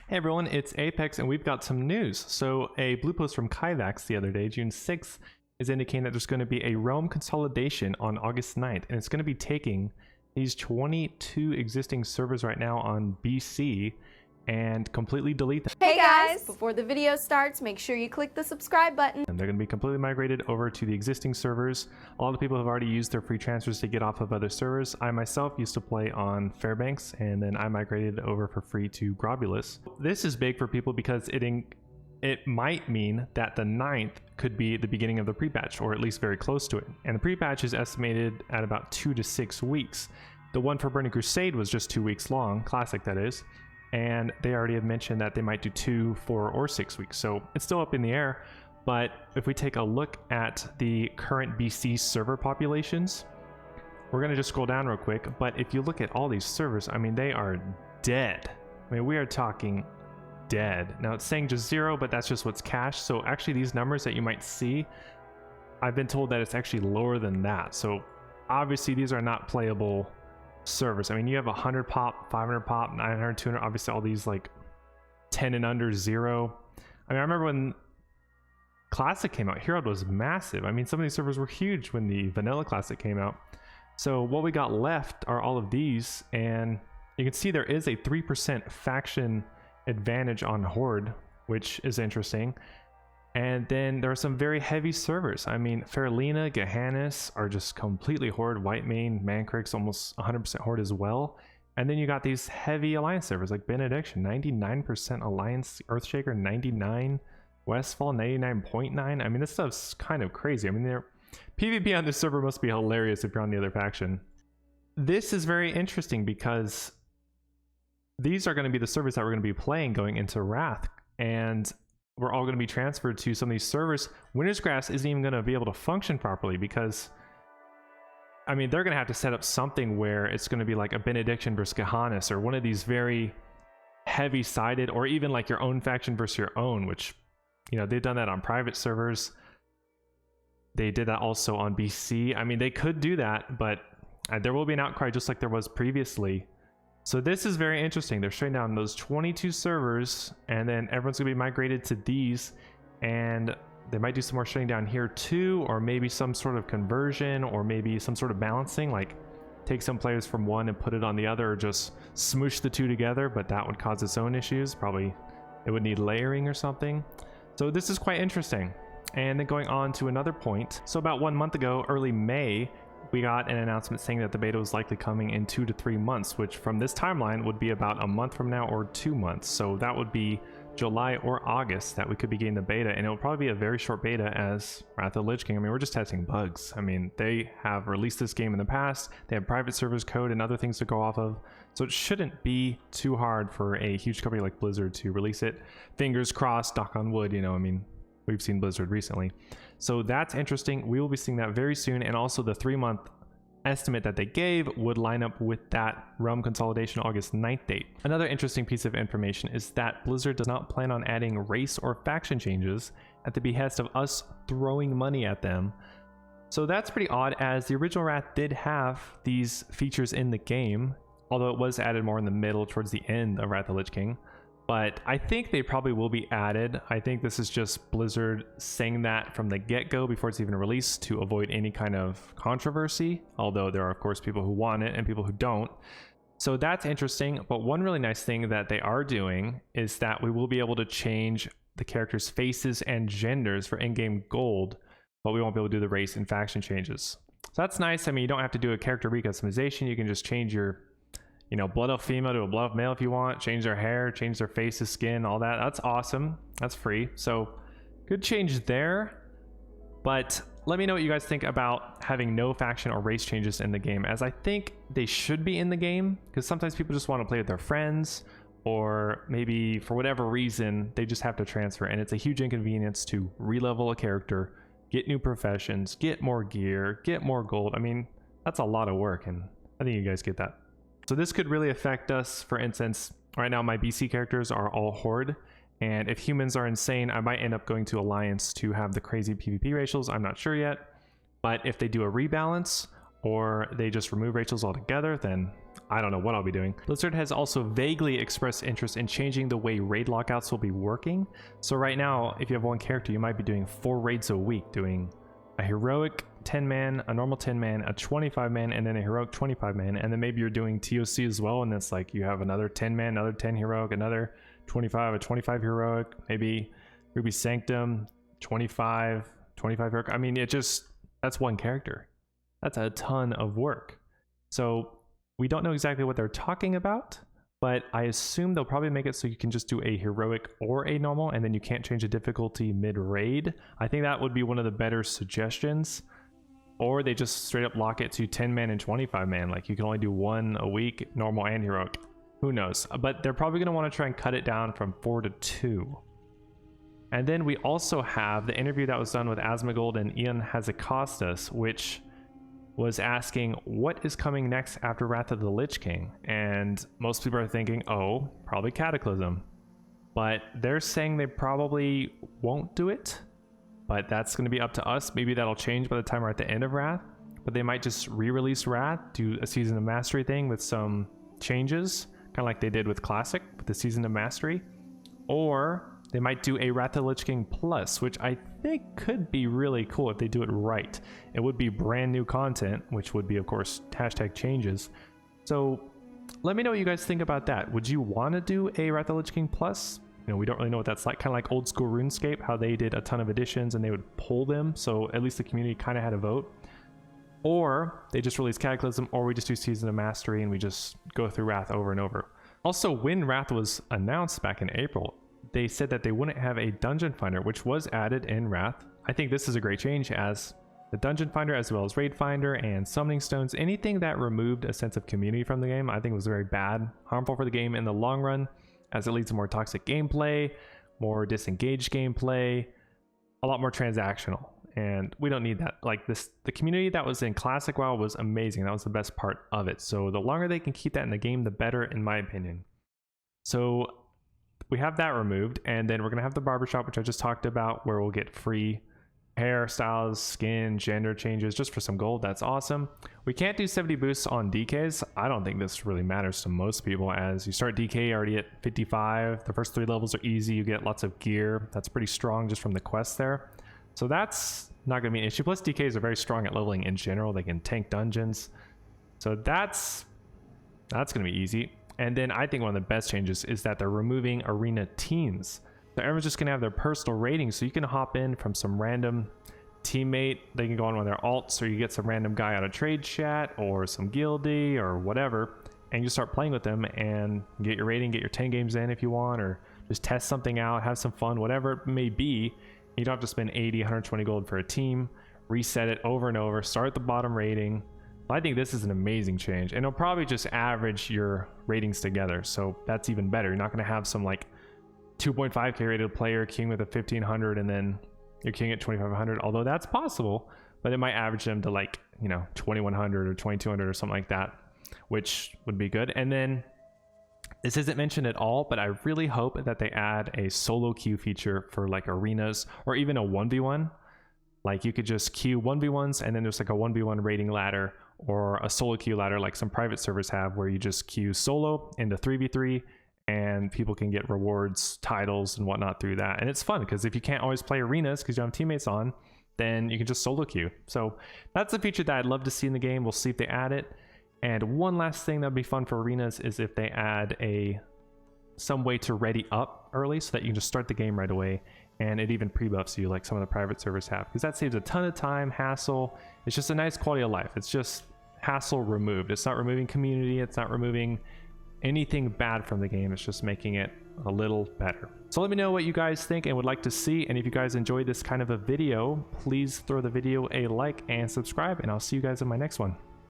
Hey everyone, it's Apex and we've got some news. So a blue post from Kyvax the other day, June 6th, is indicating that there's going to be a realm consolidation on August 9th, and it's going to be taking these 22 existing servers right now on BC and completely delete them. Hey guys! Before the video starts, make sure you click the subscribe button. And they're going to be completely migrated over to the existing servers. A lot of people have already used their free transfers to get off of other servers. I myself used to play on Fairbanks, and then I migrated over for free to Grobulus. This is big for people because it might mean that the 9th could be the beginning of the pre-patch, or at least very close to it. And the pre-patch is estimated at about 2 to 6 weeks. The one for Burning Crusade was just 2 weeks long, classic that is. And they already have mentioned that they might do 2, 4, or 6 weeks. So it's still up in the air. But if we take a look at the current BC server populations, we're going to just scroll down real quick. But if you look at all these servers, I mean, they are dead. I mean, we are talking dead. Now it's saying just 0, but that's just what's cached. So actually these numbers that you might see, I've been told that it's actually lower than that. So obviously these are not playable servers. I mean, you have 100 pop, 500 pop, 900, 200, obviously all these like 10 and under 0. I mean, I remember when Classic came out, Hero was massive. I mean, some of these servers were huge when the Vanilla Classic came out. So what we got left are all of these, and you can see there is a 3% faction advantage on Horde, which is interesting. And then there are some very heavy servers. I mean, Faralina, Gehannis are just completely Horde. Whitemane, Mancrick's almost 100% Horde as well. And then you got these heavy Alliance servers like Benediction, 99% Alliance, Earthshaker 99, Westfall 99.9. I mean, this stuff's kind of crazy. I mean, PvP on this server must be hilarious if you're on the other faction. This is very interesting because these are going to be the servers that we're going to be playing going into Wrath. And we're all going to be transferred to some of these servers. Winter's Grass isn't even going to be able to function properly because, I mean, they're going to have to set up something where it's going to be like a Benediction versus Gehannis, or one of these very heavy-sided, or even like your own faction versus your own, which, you know, they've done that on private servers. They did that also on BC. I mean, they could do that, but there will be an outcry just like there was previously. So this is very interesting. They're shutting down those 22 servers, and then everyone's gonna be migrated to these, and they might do some more shutting down here too, or maybe some sort of conversion, or maybe some sort of balancing, like take some players from one and put it on the other, or just smoosh the two together, but that would cause its own issues. Probably it would need layering or something. So this is quite interesting. And then going on to another point. So about 1 month ago, early May, we got an announcement saying that the beta was likely coming in 2 to 3 months, which from this timeline would be about a month from now or 2 months. So that would be July or August that we could be getting the beta, and it will probably be a very short beta as Wrath of the Lich King. I mean, we're just testing bugs. I mean, they have released this game in the past. They have private servers code and other things to go off of. So it shouldn't be too hard for a huge company like Blizzard to release it. Fingers crossed, knock on wood, you know, I mean, we've seen Blizzard recently. So that's interesting. We will be seeing that very soon, and also the 3-month estimate that they gave would line up with that realm consolidation August 9th date. Another interesting piece of information is that Blizzard does not plan on adding race or faction changes at the behest of us throwing money at them. So that's pretty odd, as the original Wrath did have these features in the game, although it was added more in the middle towards the end of Wrath of the Lich King. But I think they probably will be added. I think this is just Blizzard saying that from the get-go before it's even released to avoid any kind of controversy, although there are of course people who want it and people who don't. So that's interesting. But one really nice thing that they are doing is that we will be able to change the characters' faces and genders for in-game gold, but we won't be able to do the race and faction changes. So that's nice. I mean, you don't have to do a character recustomization. You can just change your, you know, blood elf female to a blood elf male if you want, change their hair, change their faces, skin, all that. That's awesome. That's free. So good change there. But let me know what you guys think about having no faction or race changes in the game, as I think they should be in the game, because sometimes people just want to play with their friends, or maybe for whatever reason they just have to transfer, and it's a huge inconvenience to re-level a character, get new professions, get more gear, get more gold. I mean, that's a lot of work, and I think you guys get that. So this could really affect us. For instance, right now my BC characters are all Horde, and if humans are insane, I might end up going to Alliance to have the crazy PvP ratios. I'm not sure yet, but if they do a rebalance or they just remove ratios altogether, then I don't know what I'll be doing. Blizzard has also vaguely expressed interest in changing the way raid lockouts will be working. So right now, if you have one character, you might be doing 4 raids a week, doing a heroic 10-man, a normal 10-man, a 25-man, and then a heroic 25-man. And then maybe you're doing TOC as well, and it's like you have another 10-man, another 10 heroic, another 25, a 25 heroic, maybe Ruby Sanctum, 25 heroic. I mean, that's one character. That's a ton of work. So we don't know exactly what they're talking about, but I assume they'll probably make it so you can just do a heroic or a normal, and then you can't change the difficulty mid-raid. I think that would be one of the better suggestions. Or they just straight up lock it to 10-man and 25-man. Like you can only do 1 a week, normal and heroic. Who knows? But they're probably going to want to try and cut it down from 4 to 2. And then we also have the interview that was done with Asmongold and Ian Hazakostas, which was asking what is coming next after Wrath of the Lich King. And most people are thinking, oh, probably Cataclysm. But they're saying they probably won't do it. But that's going to be up to us. Maybe that'll change by the time we're at the end of Wrath. But they might just re-release Wrath, do a Season of Mastery thing with some changes, kind of like they did with Classic, with the Season of Mastery. Or they might do a Wrath of the Lich King Plus, which I think could be really cool if they do it right. It would be brand new content, which would be, of course, hashtag changes. So let me know what you guys think about that. Would you want to do a Wrath of the Lich King Plus? You know, we don't really know what that's like. Kind of like old school RuneScape, how they did a ton of additions and they would pull them. So at least the community kind of had a vote. Or they just release Cataclysm, or we just do Season of Mastery and we just go through Wrath over and over. Also, when Wrath was announced back in April, they said that they wouldn't have a dungeon finder, which was added in Wrath. I think this is a great change, as the dungeon finder, as well as raid finder and summoning stones, anything that removed a sense of community from the game, I think was very bad, harmful for the game in the long run, as it leads to more toxic gameplay, more disengaged gameplay, a lot more transactional. And we don't need that. Like this, the community that was in Classic WoW was amazing. That was the best part of it. So the longer they can keep that in the game, the better, in my opinion. So we have that removed, and then we're gonna have the barbershop, which I just talked about, where we'll get free hairstyles, skin, gender changes just for some gold. That's awesome. We can't do 70 boosts on DKs. I don't think this really matters to most people, as you start DK already at 55. The first 3 levels are easy. You get lots of gear. That's pretty strong just from the quest there. So that's not gonna be an issue. Plus DKs are very strong at leveling in general. They can tank dungeons. So that's gonna be easy. And then I think one of the best changes is that they're removing arena teams. So everyone's just gonna have their personal ratings, so you can hop in from some random teammate. They can go on with their alts, or you get some random guy out of trade chat or some guildie or whatever, and you start playing with them and get your rating, get your 10 games in if you want, or just test something out, have some fun, whatever it may be. You don't have to spend 80, 120 gold for a team, reset it over and over, start at the bottom rating. I think this is an amazing change, and it'll probably just average your ratings together, so that's even better. You're not going to have some like 2.5k rated player queuing with a 1500 and then you're queuing at 2500, although that's possible, but it might average them to like, you know, 2100 or 2200 or something like that, which would be good. And then this isn't mentioned at all, but I really hope that they add a solo queue feature for like arenas, or even a 1v1. Like you could just queue 1v1s, and then there's like a 1v1 rating ladder, or a solo queue ladder like some private servers have, where you just queue solo into 3v3 and people can get rewards, titles and whatnot through that. And it's fun because if you can't always play arenas because you have teammates on, then you can just solo queue. So that's a feature that I'd love to see in the game. We'll see if they add it. And one last thing that'd be fun for arenas is if they add some way to ready up early, so that you can just start the game right away, and it even pre-buffs you like some of the private servers have, because that saves a ton of time, hassle. It's just a nice quality of life. It's just hassle removed. It's not removing community, it's not removing anything bad from the game. It's just making it a little better. So let me know what you guys think and would like to see, and if you guys enjoyed this kind of a video, please throw the video a like and subscribe, and I'll see you guys in my next one.